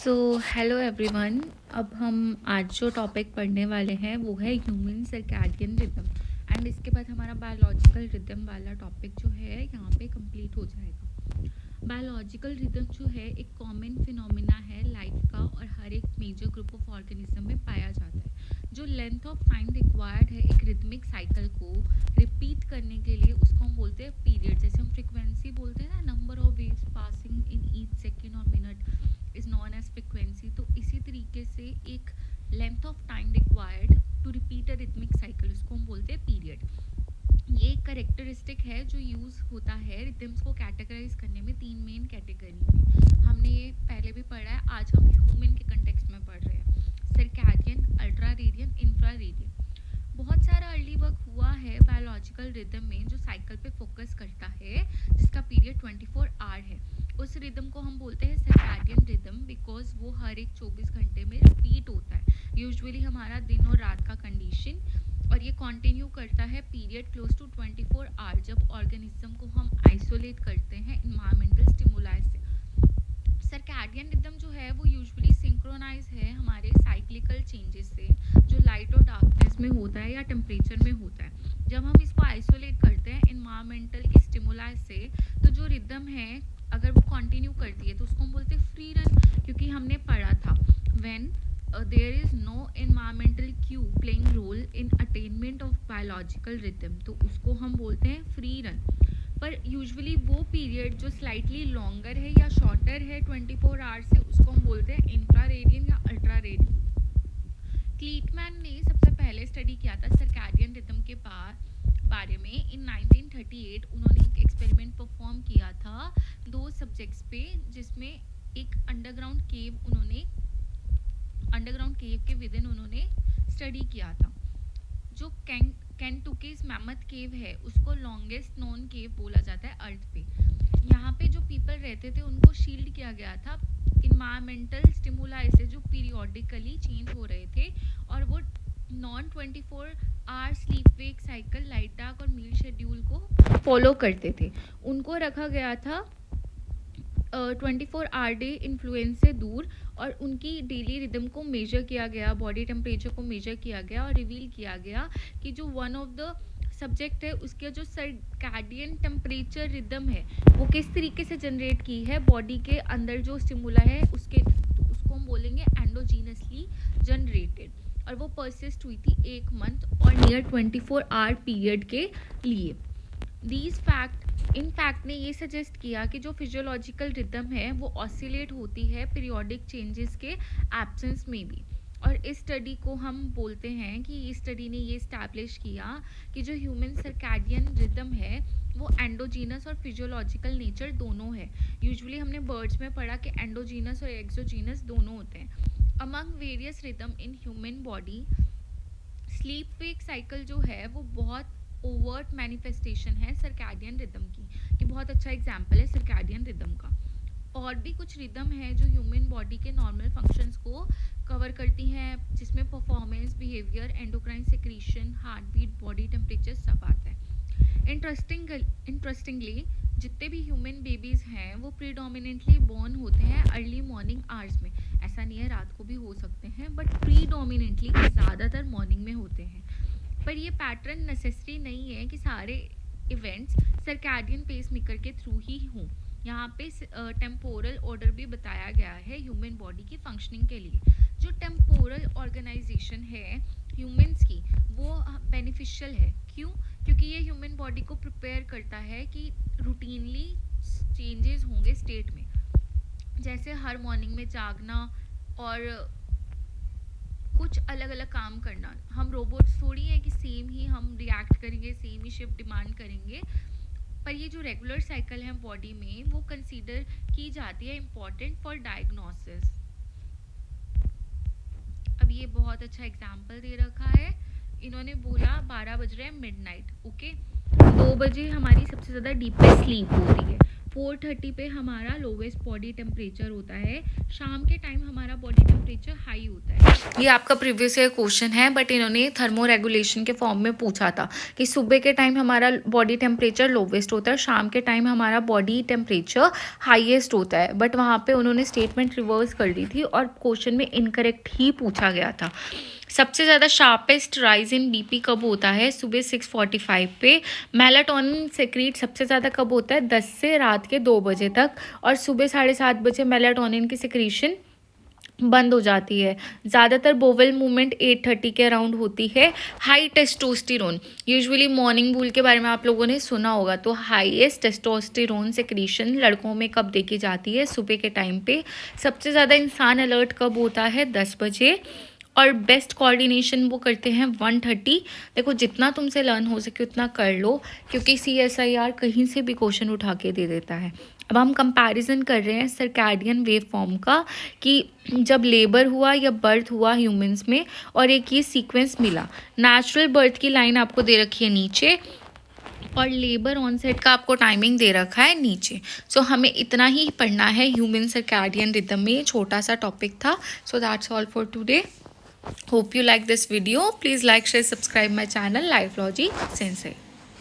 So hello everyone. अब हम आज जो टॉपिक पढ़ने वाले हैं वो है ह्यूमन सर्कैडियन रिदम एंड इसके बाद हमारा बायोलॉजिकल रिदम वाला टॉपिक जो है यहाँ पे कंप्लीट हो जाएगा। बायोलॉजिकल रिदम जो है एक कॉमन फिनोमिना है लाइफ का और हर एक मेजर ग्रुप ऑफ ऑर्गेनिज्म में पाया जाता है। जो लेंथ ऑफ टाइम रिक्वायर्ड है एक रिदमिक साइकिल को रिपीट करने के लिए उसको हम बोलते हैं पीरियड। जैसे हम फ्रिक्वेंसी बोलते हैं ना, number of waves passing in each second और minute is known as frequency. तो इसी तरीके से एक length of time required to repeat a rhythmic cycle उसको हम बोलते हैं पीरियड। ये एक करेक्टरिस्टिक है जो यूज़ होता है रिदम्स को कैटेगराइज करने में तीन मेन कैटेगरी में। हमने ये पहले भी पढ़ा है, आज हम ह्यूमन के कंटेक्स्ट में पढ़ रहे हैं। Circadian, ultra radian, infra radian. बहुत सारा अर्ली वर्क हुआ है बायोलॉजिकल रिदम में जो साइकिल पे फोकस करता है जिसका पीरियड 24 आवर है। उस रिदम को हम बोलते हैं सर्कैडियन रिदम बिकॉज वो हर एक 24 घंटे में रिपीट होता है। यूजुअली हमारा दिन और रात का कंडीशन, और ये कंटिन्यू करता है पीरियड क्लोज टू 24 आवर जब ऑर्गेनिज्म को हम आइसोलेट करते हैं इन्वायरमेंटल स्टिमुलाई से। सर्कैडियन रिदम जो है वो यूजुअली सिंक्रोनाइज है हमारे साइक्लिकल चेंजेस से जो लाइट और डार्कनेस में होता है या टेम्परेचर में होता है। जब हम इसको आइसोलेट करते हैं इन्वायरमेंटल की स्टिमुलाई से तो जो रिदम है अगर वो कंटिन्यू करती है तो उसको हम बोलते हैं फ्री रन, क्योंकि हमने पढ़ा था when there is no environmental cue playing role in attainment of biological rhythm, तो उसको हम बोलते हैं फ्री रन। पर यूजुअली वो पीरियड जो स्लाइटली लॉन्गर है या शॉर्टर है 24 आवर्स से उसको हम बोलते हैं इंफ्रा रेडियन या अल्ट्रा रेडियन। क्लीटमैन ने सबसे पहले स्टडी किया था सर्कैडियन रिदम के बारे में इन 1938। उन्होंने एक एक्सपेरिमेंट परफॉर्म किया था दो सब्जेक्ट्स पे, जिसमें एक अंडरग्राउंड केव के विद इन उन्होंने स्टडी किया था। जो केंटुकीज मैमथ केव है उसको लॉन्गेस्ट नोन केव बोला जाता है अर्थ पे। यहाँ पे जो पीपल रहते थे उनको शील्ड किया गया था इन्वायरमेंटल स्टिमुलाई से जो पीरियोडिकली चेंज हो रहे थे, और वो non 24 hour sleep wake cycle, light dark और मील शेड्यूल को फॉलो करते थे। उनको रखा गया था 24 आवर डे इन्फ्लुएंस से दूर, और उनकी डेली रिदम को मेजर किया गया, बॉडी टेम्परेचर को मेजर किया गया और रिवील किया गया कि जो वन ऑफ द सब्जेक्ट है उसके जो सर्कैडियन टेम्परेचर रिदम है वो किस तरीके से जनरेट की है बॉडी के अंदर जो स्टिमुला है उसको हम बोलेंगे एंडोजीनसली जनरेटेड, और वो परसिस्ट हुई थी 1 मंथ और नियर 24 आवर पीरियड के लिए। इन फैक्ट ने ये सजेस्ट किया कि जो फिजियोलॉजिकल रिदम है वो ऑसिलेट होती है पीरियोडिक चेंजेस के एब्सेंस में भी। और इस स्टडी को हम बोलते हैं कि इस स्टडी ने ये इस्टेब्लिश किया कि जो ह्यूमन सर्कैडियन रिदम है वो एंडोजीनस और फिजियोलॉजिकल नेचर दोनों है। यूजुअली हमने बर्ड्स में पढ़ा कि एंडोजीनस और एक्सोजीनस दोनों होते हैं। Among various rhythm in human body sleep wake cycle जो है वो बहुत ओवर्ट मैनिफेस्टेशन है सर्कैडियन रिदम की, कि बहुत अच्छा एग्जाम्पल है सर्कैडियन रिदम का। और भी कुछ रिदम है जो ह्यूमन बॉडी के नॉर्मल फंक्शंस को कवर करती हैं, जिसमें performance, behaviour, endocrine secretion, heart beat, body temperature सब आता है। इंटरेस्टिंगली जितने भी ह्यूमन बेबीज़ हैं वो प्रीडोमिनेंटली बॉर्न होते हैं अर्ली मॉर्निंग आवर्स में। ऐसा नहीं है, रात को भी हो सकते हैं, बट प्रीडोमिनेंटली ज़्यादातर मॉर्निंग में होते हैं। पर ये पैटर्न नेसेसरी नहीं है कि सारे इवेंट्स सर्कैडियन पेसमेकर के थ्रू ही हों। यहाँ पे टेम्पोरल ऑर्डर भी बताया गया है ह्यूमन बॉडी की फंक्शनिंग के लिए। जो टेम्पोरल ऑर्गेनाइजेशन है ह्यूमंस की वो बेनिफिशियल है। क्यों? क्योंकि ये ह्यूमन बॉडी को प्रिपेयर करता है कि रूटीनली चेंजेस होंगे स्टेट में, जैसे हर मॉर्निंग में जागना और कुछ अलग अलग काम करना। हम रोबोट्स थोड़ी हैं कि सेम ही हम रिएक्ट करेंगे, सेम ही शिफ्ट डिमांड करेंगे। पर ये जो रेगुलर साइकिल है बॉडी में वो कंसीडर की जाती है इम्पॉर्टेंट फॉर डायग्नोसिस। अब ये बहुत अच्छा एग्जाम्पल दे रखा है। इन्होंने बोला 12 बज रहे हैं मिडनाइट, ओके। 2 बजे हमारी सबसे ज़्यादा डीपेस्ट स्लीप होती है, 4:30 पे हमारा लोवेस्ट बॉडी टेम्परेचर होता है, शाम के टाइम हमारा बॉडी टेम्परेचर हाई होता है। ये आपका प्रीवियस ईयर क्वेश्चन है, बट इन्होंने थर्मो रेगुलेशन के फॉर्म में पूछा था कि सुबह के टाइम हमारा बॉडी टेम्परेचर लोवेस्ट होता है, शाम के टाइम हमारा बॉडी टेम्परेचर हाईएस्ट होता है, बट वहाँ पे उन्होंने स्टेटमेंट रिवर्स कर दी थी और क्वेश्चन में इनकरेक्ट ही पूछा गया था। सबसे ज़्यादा शार्पेस्ट राइज इन बीपी कब होता है? सुबह 6:45 पे। मेलाटोनिन सेक्रीट सबसे ज़्यादा कब होता है? 10 से रात के 2 बजे तक, और सुबह 7:30 बजे मेलाटोनिन की सेक्रीशन बंद हो जाती है। ज़्यादातर बोवल मूवमेंट 8:30 के अराउंड होती है। हाई टेस्टोस्टेरोन, यूजुअली मॉर्निंग वूल के बारे में आप लोगों ने सुना होगा, तो हाईएस्ट टेस्टोस्टेरोन सेक्रीशन लड़कों में कब देखी जाती है? सुबह के टाइम पे। सबसे ज़्यादा इंसान अलर्ट कब होता है? 10 बजे। और बेस्ट कोऑर्डिनेशन वो करते हैं 1:30। देखो जितना तुमसे लर्न हो सके उतना कर लो, क्योंकि CSIR कहीं से भी क्वेश्चन उठा के दे देता है। अब हम कंपैरिजन कर रहे हैं सर्कैडियन वेव फॉर्म का, कि जब लेबर हुआ या बर्थ हुआ ह्यूमंस में, और एक ये सीक्वेंस मिला। नेचुरल बर्थ की लाइन आपको दे रखी है नीचे, और लेबर ऑनसेट का आपको टाइमिंग दे रखा है नीचे। सो हमें इतना ही पढ़ना है ह्यूमन सर्कैडियन रिदम में। छोटा सा टॉपिक था। So that's all for today. Hope you like this video. Please like, share, subscribe my channel Lifelogy Sensei.